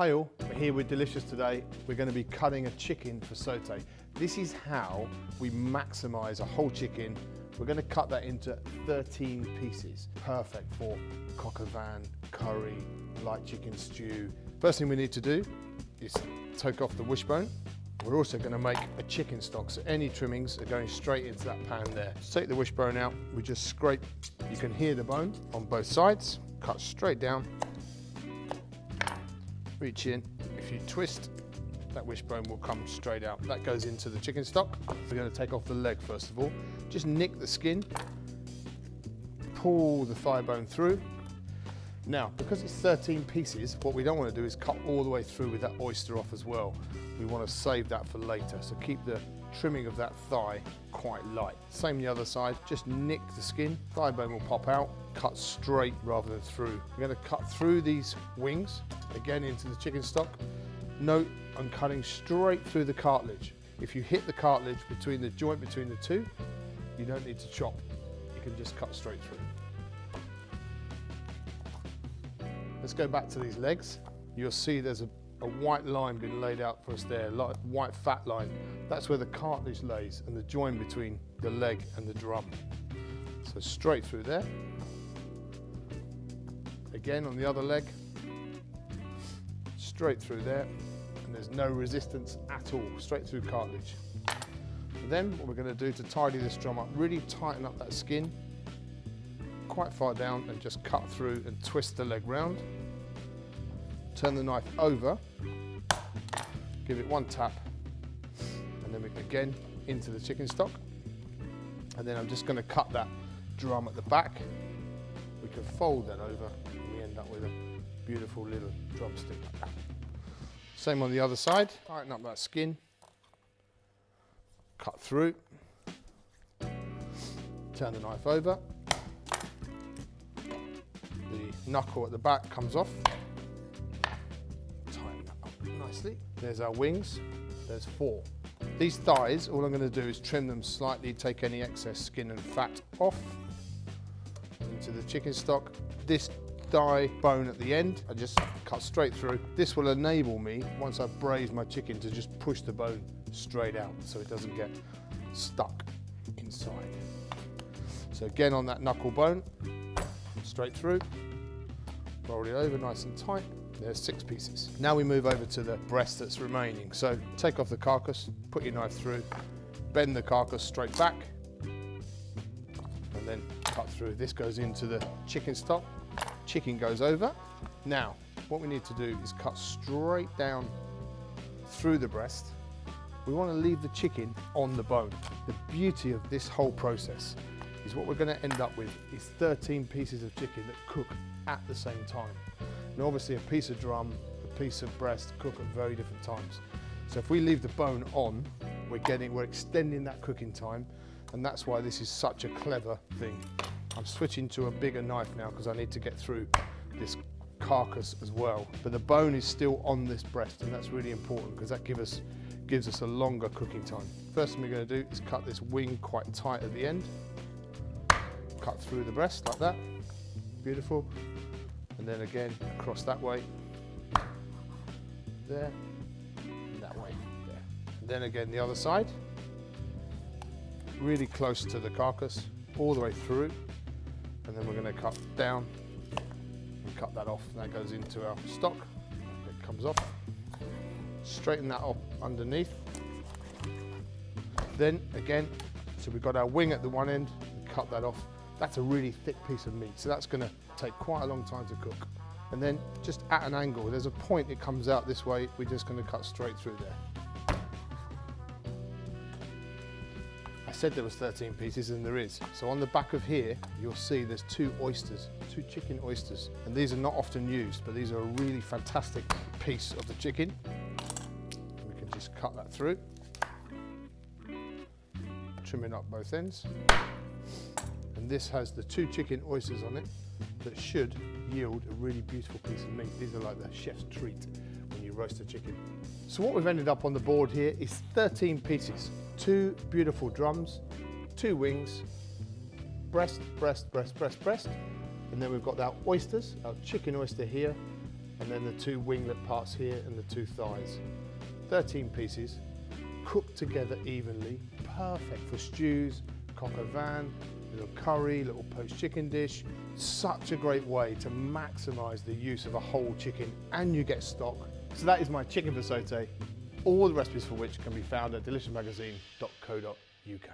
Hi all, we're here with Delicious today. We're going to be cutting a chicken for sauté. This is how we maximise a whole chicken. We're going to cut that into 13 pieces. Perfect for coq au vin, curry, light chicken stew. First thing we need to do is take off the wishbone. We're also going to make a chicken stock, so any trimmings are going straight into that pan there. So take the wishbone out, we just scrape, you can hear the bone on both sides, cut straight down, reach in, if you twist, that wishbone will come straight out. That goes into the chicken stock. We're going to take off the leg first of all, just nick the skin, pull the thigh bone through. Now, because it's 13 pieces, what we don't want to do is cut all the way through with that oyster off as well. We want to save that for later, so keep the trimming of that thigh quite light. Same the other side, just nick the skin, thigh bone will pop out, cut straight rather than through. We're going to cut through these wings, again into the chicken stock. Note, I'm cutting straight through the cartilage. If you hit the cartilage between the joint between the two, you don't need to chop, you can just cut straight through. Let's go back to these legs. You'll see there's a white line being laid out for us there, like a white fat line. That's where the cartilage lays and the join between the leg and the drum. So straight through there. Again on the other leg, straight through there, and there's no resistance at all, straight through cartilage. And then what we're going to do to tidy this drum up, really tighten up that skin quite far down and just cut through and twist the leg round. Turn the knife over, give it one tap, and then we again into the chicken stock. And then I'm just going to cut that drum at the back. We can fold that over and we end up with a beautiful little drumstick like that. Same on the other side, tighten up that skin, cut through, turn the knife over. The knuckle at the back comes off. Tighten that up nicely. There's our wings. There's 4. These thighs, all I'm going to do is trim them slightly, take any excess skin and fat off into the chicken stock. This thigh bone at the end, I just cut straight through. This will enable me, once I've braised my chicken, to just push the bone straight out so it doesn't get stuck inside. So again on that knuckle bone, straight through, roll it over nice and tight. There's 6 pieces. Now we move over to the breast that's remaining. So take off the carcass, put your knife through, bend the carcass straight back, and then cut through. This goes into the chicken stock. Chicken goes over. Now, what we need to do is cut straight down through the breast. We want to leave the chicken on the bone. The beauty of this whole process is what we're going to end up with is 13 pieces of chicken that cook at the same time. And obviously a piece of drum, a piece of breast cook at very different times. So if we leave the bone on, we're extending that cooking time, and that's why this is such a clever thing. I'm switching to a bigger knife now because I need to get through this carcass as well. But the bone is still on this breast, and that's really important because that gives us a longer cooking time. First thing we're going to do is cut this wing quite tight at the end. Cut through the breast like that, beautiful, and then again across that way, there, and that way, there. And then again the other side, really close to the carcass, all the way through, and then we're going to cut down and cut that off. That goes into our stock, it comes off, straighten that up underneath. Then again, so we've got our wing at the one end, cut that off. That's a really thick piece of meat, so that's going to take quite a long time to cook. And then just at an angle, there's a point it comes out this way, we're just going to cut straight through there. I said there was 13 pieces, and there is. So on the back of here, you'll see there's 2 oysters, 2 chicken oysters. And these are not often used, but these are a really fantastic piece of the chicken. We can just cut that through, trimming up both ends. And this has the 2 chicken oysters on it that should yield a really beautiful piece of meat. These are like the chef's treat when you roast a chicken. So what we've ended up on the board here is 13 pieces. 2 beautiful drums, 2 wings, breast, breast, breast, breast, breast. And then we've got our oysters, our chicken oyster here, and then the 2 winglet parts here and the 2 thighs. 13 pieces, cooked together evenly, perfect for stews, coq au vin, little curry, little poached chicken dish. Such a great way to maximise the use of a whole chicken, and you get stock. So that is my chicken for sauté, all the recipes for which can be found at deliciousmagazine.co.uk.